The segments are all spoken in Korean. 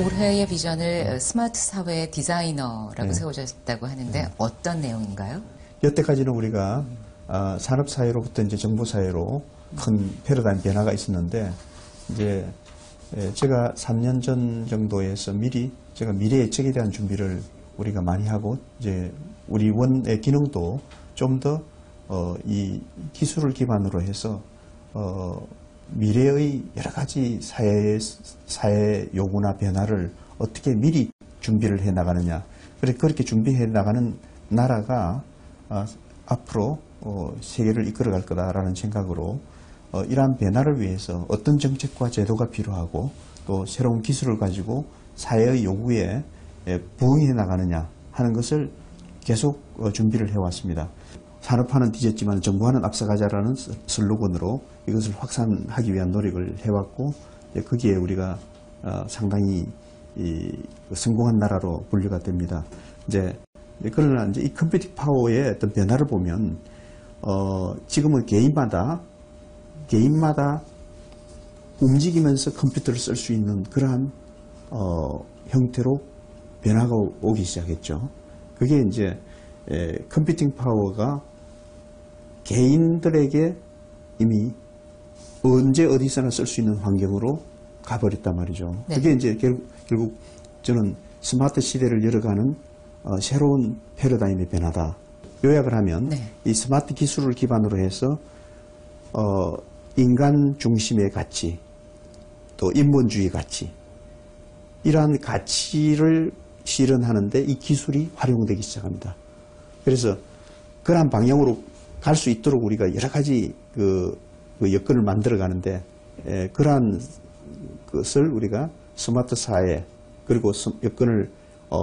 올해의 비전을 스마트 사회 디자이너라고 네. 세우셨다고 하는데 어떤 내용인가요? 여태까지는 우리가 산업사회로부터 이제 정보사회로 큰 패러다임 변화가 있었는데, 이제 제가 3년 전 정도에서 미리 제가 미래 예측에 대한 준비를 우리가 많이 하고, 이제 우리 원의 기능도 좀 더 이 기술을 기반으로 해서 미래의 여러 가지 사회 요구나 변화를 어떻게 미리 준비를 해 나가느냐. 그렇게 준비해 나가는 나라가 앞으로 세계를 이끌어갈 거다라는 생각으로 이러한 변화를 위해서 어떤 정책과 제도가 필요하고 또 새로운 기술을 가지고 사회의 요구에 부응해 나가느냐 하는 것을 계속 준비를 해왔습니다. 산업화는 뒤졌지만 정부화는 앞서가자라는 슬로건으로 이것을 확산하기 위한 노력을 해왔고, 거기에 우리가 상당히 성공한 나라로 분류가 됩니다. 그러나 이제 이 컴퓨팅 파워의 어떤 변화를 보면 지금은 개인마다 움직이면서 컴퓨터를 쓸 수 있는 그러한 형태로 변화가 오기 시작했죠. 그게 이제 컴퓨팅 파워가 개인들에게 이미 언제 어디서나 쓸 수 있는 환경으로 가버렸단 말이죠. 네. 그게 이제 결국 저는 스마트 시대를 열어가는 새로운 패러다임의 변화다. 요약을 하면 네. 이 스마트 기술을 기반으로 해서 인간 중심의 가치, 또 인본주의 가치, 이러한 가치를 실현하는데 이 기술이 활용되기 시작합니다. 그래서 그러한 방향으로 갈 수 있도록 우리가 여러 가지 그 여건을 만들어 가는데, 그러한 것을 우리가 스마트 사회 그리고 여건을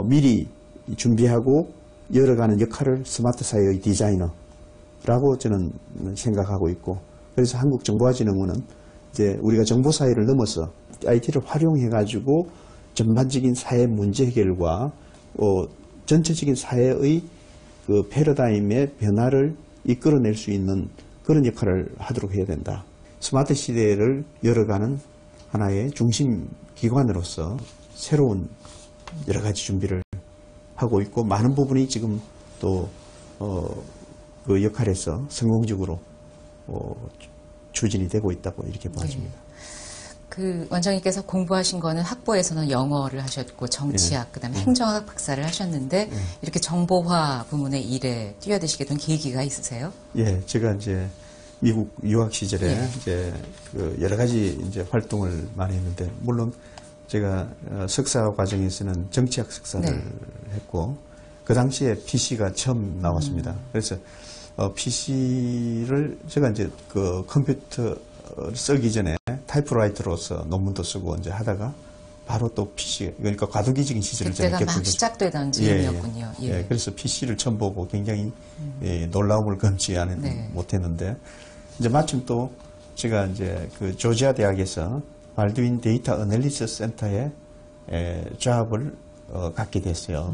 미리 준비하고 열어가는 역할을 스마트 사회의 디자이너라고 저는 생각하고 있고, 그래서 한국정보화진흥원은 이제 우리가 정보사회를 넘어서 IT를 활용해 가지고 전반적인 사회 문제 해결과 전체적인 사회의 그 패러다임의 변화를 이끌어낼 수 있는 그런 역할을 하도록 해야 된다. 스마트 시대를 열어가는 하나의 중심 기관으로서 새로운 여러 가지 준비를 하고 있고, 많은 부분이 지금 또 그 역할에서 성공적으로 추진이 되고 있다고 이렇게 봐집니다. 네. 그 원장님께서 공부하신 거는 학부에서는 영어를 하셨고 정치학, 그다음에 행정학 박사를 하셨는데 이렇게 정보화 부문의 일에 뛰어드시게 된 계기가 있으세요? 예, 제가 이제 미국 유학 시절에 이제 그 여러 가지 이제 활동을 많이 했는데, 물론 제가 석사 과정에서는 정치학 석사를 했고, 그 당시에 PC가 처음 나왔습니다. 그래서 PC를 제가 이제 그 컴퓨터 쓰기 전에 타이프라이터로서 논문도 쓰고 이제 하다가 바로 또 PC, 그러니까 과도기적인 시절을 그때가 막 시작되던 즈음이었군요. 예, 그래서 PC를 처음 보고 굉장히 놀라움을 금치 못했는데, 이제 마침 또 제가 이제 그 조지아 대학에서 발드윈 데이터 어널리시스 센터에 잡을 갖게 됐어요.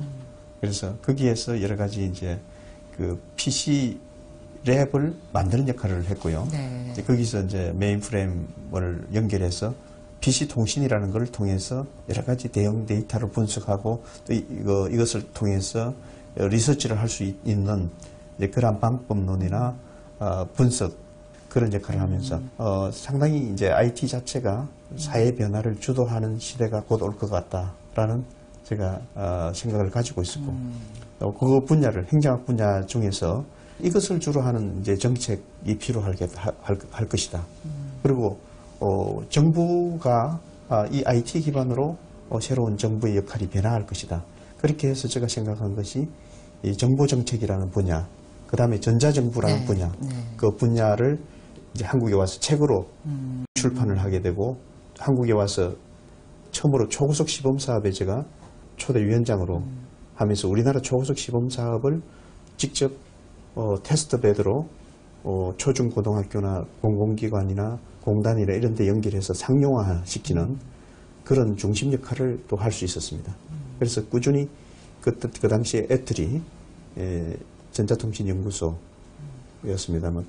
그래서 거기에서 여러 가지 이제 그 PC 랩을 만드는 역할을 했고요. 이제 거기서 이제 메인프레임을 연결해서 PC 통신이라는 걸 통해서 여러 가지 대형 데이터를 분석하고 또 이것을 통해서 리서치를 할 수 있는 이제 그러한 방법론이나 분석, 그런 역할을 하면서 상당히 이제 IT 자체가 사회 변화를 주도하는 시대가 곧 올 것 같다라는 제가 생각을 가지고 있었고, 그 분야를 행정학 분야 중에서 이것을 주로 하는 이제 정책이 필요할 것이다. 그리고 정부가 이 IT 기반으로 새로운 정부의 역할이 변화할 것이다. 그렇게 해서 제가 생각한 것이 이 정보정책이라는 분야, 그 다음에 전자정부라는 분야, 그 분야를 이제 한국에 와서 책으로 출판을 하게 되고, 한국에 와서 처음으로 초고속 시범사업에 제가 초대 위원장으로 하면서 우리나라 초고속 시범사업을 직접 테스트베드로 초중고등학교나 공공기관이나 공단이나 이런 데 연결해서 상용화시키는 그런 중심 역할을 또 할 수 있었습니다. 그래서 꾸준히 그 당시에 애틀이 전자통신연구소였습니다만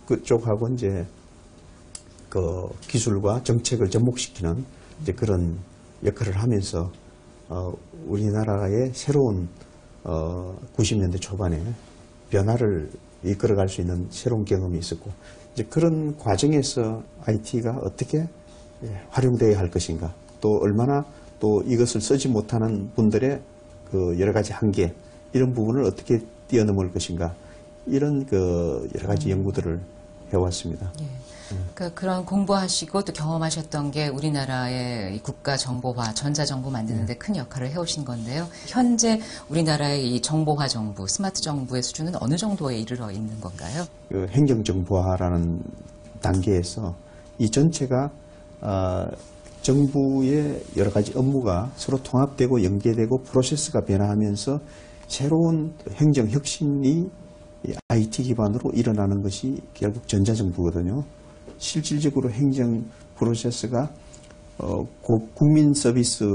그쪽하고 이제 그 기술과 정책을 접목시키는 이제 그런 역할을 하면서 우리나라의 새로운 90년대 초반에 변화를 이끌어갈 수 있는 새로운 경험이 있었고, 이제 그런 과정에서 IT가 어떻게 활용되어야 할 것인가, 또 얼마나 또 이것을 쓰지 못하는 분들의 그 여러 가지 한계, 이런 부분을 어떻게 뛰어넘을 것인가, 이런 그 여러 가지 연구들을 해왔습니다. 예. 그러니까 그런 공부하시고 또 경험하셨던 게 우리나라의 이 국가 정보화, 전자정보 만드는 데 큰 역할을 해오신 건데요. 현재 우리나라의 이 정보화 정부, 스마트 정부의 수준은 어느 정도에 이르러 있는 건가요? 그 행정정보화라는 단계에서 이 전체가 정부의 여러 가지 업무가 서로 통합되고 연계되고 프로세스가 변화하면서 새로운 행정 혁신이 IT 기반으로 일어나는 것이 결국 전자정부거든요. 실질적으로 행정 프로세스가 국민 서비스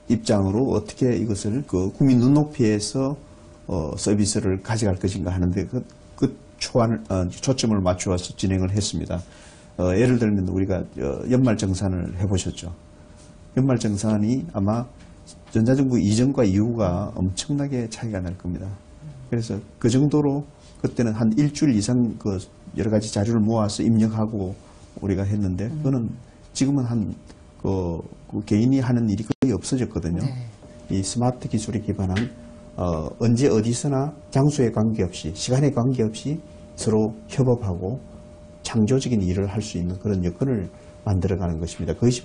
입장으로 어떻게 이것을 그 국민 눈높이에서 서비스를 가져갈 것인가 하는데 그 초점을 맞추어서 진행을 했습니다. 예를 들면 우리가 연말정산을 해보셨죠. 연말정산이 아마 전자정부 이전과 이후가 엄청나게 차이가 날 겁니다. 그래서 그 정도로 그때는 한 일주일 이상 그 여러 가지 자료를 모아서 입력하고 우리가 했는데, 그거는 지금은 그 개인이 하는 일이 거의 없어졌거든요. 네. 이 스마트 기술에 기반한 언제 어디서나 장소에 관계없이, 시간에 관계없이 서로 협업하고 창조적인 일을 할 수 있는 그런 여건을 만들어가는 것입니다. 그것이